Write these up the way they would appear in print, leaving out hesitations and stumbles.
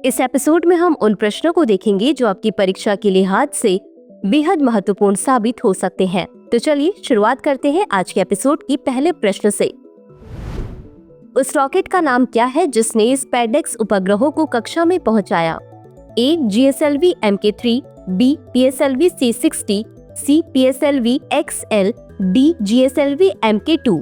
इस एपिसोड में हम उन प्रश्नों को देखेंगे जो आपकी परीक्षा के लिहाज से बेहद महत्वपूर्ण साबित हो सकते हैं। तो चलिए शुरुआत करते हैं आज के एपिसोड की पहले प्रश्न से। उस रॉकेट का नाम क्या है जिसने स्पेसएक्स उपग्रहों को कक्षा में पहुंचाया? A. GSLV Mk3, B. PSLV C60, C. PSLV XL, D. GSLV Mk2।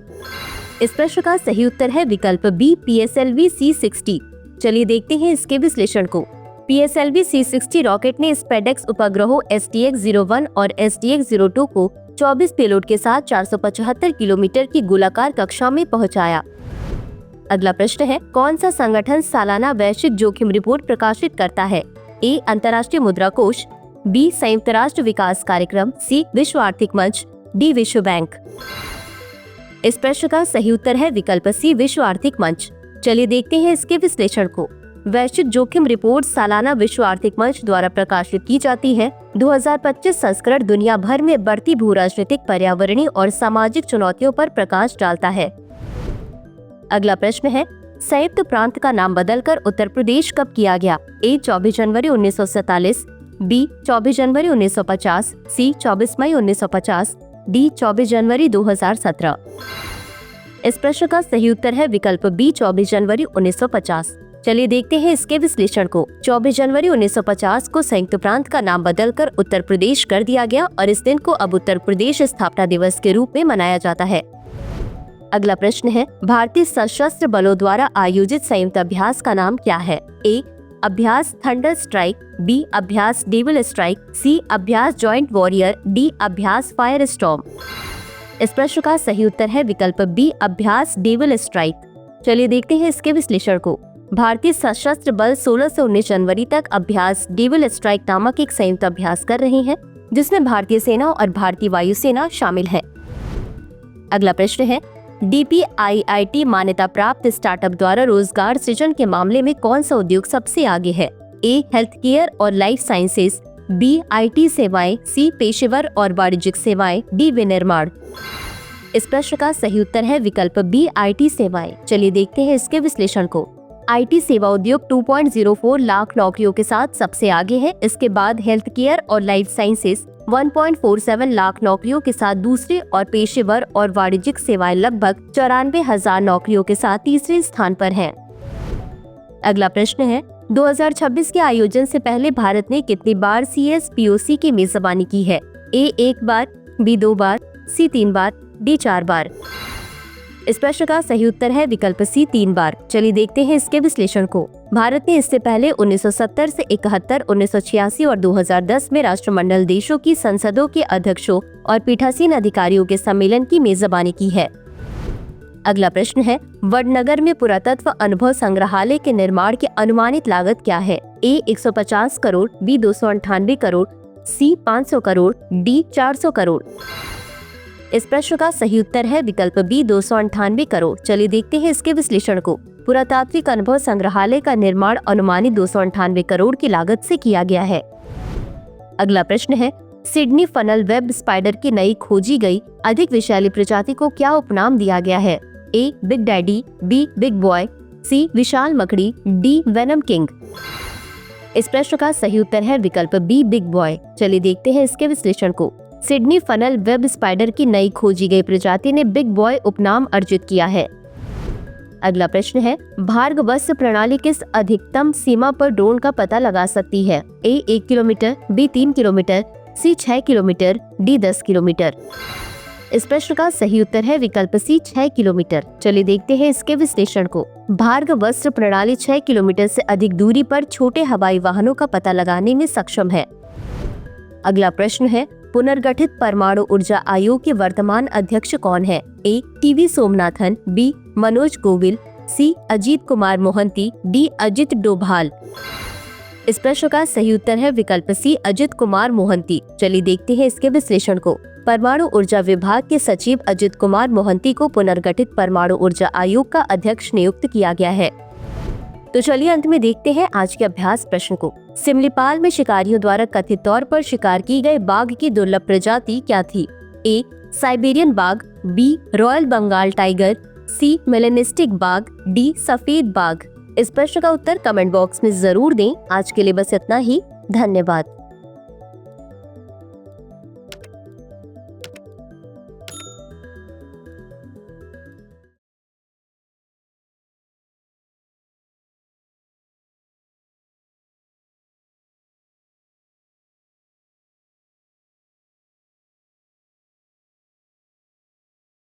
इस प्रश्न का सही उत्तर है विकल्प बी, PSLV C60। चलिए देखते हैं इसके विश्लेषण को। PSLV C60 रॉकेट ने स्पेसएक्स उपग्रहों STX-01 और STX-02 को 24 पेलोड के साथ 475 किलोमीटर की गोलाकार कक्षा में पहुंचाया। अगला प्रश्न है, कौन सा संगठन सालाना वैश्विक जोखिम रिपोर्ट प्रकाशित करता है? ए. अंतर्राष्ट्रीय मुद्रा कोष, बी. संयुक्त राष्ट्र विकास कार्यक्रम, सी. विश्व आर्थिक मंच, डी. विश्व बैंक। इस प्रश्न का सही उत्तर है विकल्प सी, विश्व आर्थिक मंच। चलिए देखते हैं इसके विश्लेषण को। वैश्विक जोखिम रिपोर्ट सालाना विश्व आर्थिक मंच द्वारा प्रकाशित की जाती है। 2025 संस्करण दुनिया भर में बढ़ती भू राजनीतिक, पर्यावरणीय और सामाजिक चुनौतियों पर प्रकाश डालता है। अगला प्रश्न है, संयुक्त प्रांत का नाम बदलकर उत्तर प्रदेश कब किया गया? ए. 24 जनवरी 1947, बी. 24 जनवरी 1950, सी. 24 मई 1950, डी. 24 जनवरी 2017। इस प्रश्न का सही उत्तर है विकल्प बी, 24 जनवरी 1950। चलिए देखते हैं इसके विश्लेषण को। 24 जनवरी 1950 को संयुक्त प्रांत का नाम बदलकर उत्तर प्रदेश कर दिया गया और इस दिन को अब उत्तर प्रदेश स्थापना दिवस के रूप में मनाया जाता है। अगला प्रश्न है, भारतीय सशस्त्र बलों द्वारा आयोजित संयुक्त अभ्यास का नाम क्या है? ए. अभ्यास थंडर स्ट्राइक, बी. अभ्यास डेविल स्ट्राइक, सी. अभ्यास जॉइंट वॉरियर, डी. अभ्यास फायर स्टॉर्म। इस प्रश्न का सही उत्तर है विकल्प बी, अभ्यास डेविल स्ट्राइक। चलिए देखते हैं इसके विश्लेषण को। भारतीय सशस्त्र बल 16 से 19 जनवरी तक अभ्यास डेविल स्ट्राइक नामक एक संयुक्त अभ्यास कर रहे हैं, जिसमें भारतीय सेना और भारतीय वायुसेना शामिल है। अगला प्रश्न है, DPIIT मान्यता प्राप्त स्टार्टअप द्वारा रोजगार सृजन के मामले में कौन सा उद्योग सबसे आगे है? ए. हेल्थ केयर और लाइफ साइंसेज, बी. IT सेवाएं, सी. पेशेवर और वाणिज्यिक सेवाएं, डी. विनिर्माण। इस प्रश्न का सही उत्तर है विकल्प बी, IT सेवाएं। चलिए देखते हैं इसके विश्लेषण को। IT सेवा उद्योग 2.04 लाख नौकरियों के साथ सबसे आगे है। इसके बाद हेल्थ केयर और लाइफ साइंसेज 1.47 लाख नौकरियों के साथ दूसरे और पेशेवर और वाणिज्यिक सेवाएं लगभग 94,000 नौकरियों के साथ तीसरे स्थान पर हैं। अगला प्रश्न है, 2026 के आयोजन से पहले भारत ने कितनी बार CSPOC की मेजबानी की है? ए. 1 बार, बी. 2 बार, सी. 3 बार, डी. 4 बार। इस प्रश्न का सही उत्तर है विकल्प सी, 3 बार। चलिए देखते हैं इसके विश्लेषण को। भारत ने इससे पहले 1970 से 71, 1986 और 2010 में राष्ट्रमंडल देशों की संसदों के अध्यक्षों और पीठासीन अधिकारियों के सम्मेलन की मेजबानी की है। अगला प्रश्न है, वडनगर में पुरातत्व अनुभव संग्रहालय के निर्माण की अनुमानित लागत क्या है? ए. 150 करोड़, बी. 298 करोड़, सी. 500 करोड़, डी. 400 करोड़। इस प्रश्न का सही उत्तर है विकल्प बी, 298 करोड़। चलिए देखते हैं इसके विश्लेषण को। पुरातात्विक अनुभव संग्रहालय का निर्माण अनुमानित 298 करोड़ की लागत से किया गया है। अगला प्रश्न है, सिडनी फनल वेब स्पाइडर की नई खोजी गई अधिक विषैली प्रजाति को क्या उपनाम दिया गया है? A. Big daddy, B. Big boy, C. विशाल मकड़ी, डी. Venom king. इस प्रश्न का सही उत्तर है विकल्प बी, बिग बॉय। चलिए देखते हैं इसके विश्लेषण को। सिडनी फनल वेब स्पाइडर की नई खोजी गई प्रजाति ने बिग बॉय उपनाम अर्जित किया है। अगला प्रश्न है, भार्गवस्त्र प्रणाली किस अधिकतम सीमा पर ड्रोन का पता लगा सकती है? ए. 1 किलोमीटर, बी. 3 किलोमीटर, सी. 6 किलोमीटर, डी. 10 किलोमीटर। इस प्रश्न का सही उत्तर है विकल्प सी, 6 किलोमीटर। चलिए देखते हैं इसके विश्लेषण को। भार्गवस्त्र प्रणाली 6 किलोमीटर से अधिक दूरी पर छोटे हवाई वाहनों का पता लगाने में सक्षम है। अगला प्रश्न है, पुनर्गठित परमाणु ऊर्जा आयोग के वर्तमान अध्यक्ष कौन है? A. TV Somanathan, B. Manoj Govil, C. Ajit Kumar Mohanty, D. Ajit Doval. इस प्रश्न का सही उत्तर है विकल्प सी, अजित कुमार मोहंती। चलिए देखते हैं इसके विश्लेषण को। परमाणु ऊर्जा विभाग के सचिव अजित कुमार मोहंती को पुनर्गठित परमाणु ऊर्जा आयोग का अध्यक्ष नियुक्त किया गया है। तो चलिए अंत में देखते हैं आज के अभ्यास प्रश्न को। सिमलीपाल में शिकारियों द्वारा कथित तौर पर शिकार की गई बाघ की दुर्लभ प्रजाति क्या थी? ए. साइबेरियन बाघ, बी. रॉयल बंगाल टाइगर, सी. मेलेनिस्टिक बाघ, डी. सफेद बाघ। इस प्रश्न का उत्तर कमेंट बॉक्स में जरूर दें। आज के लिए बस इतना ही। धन्यवाद।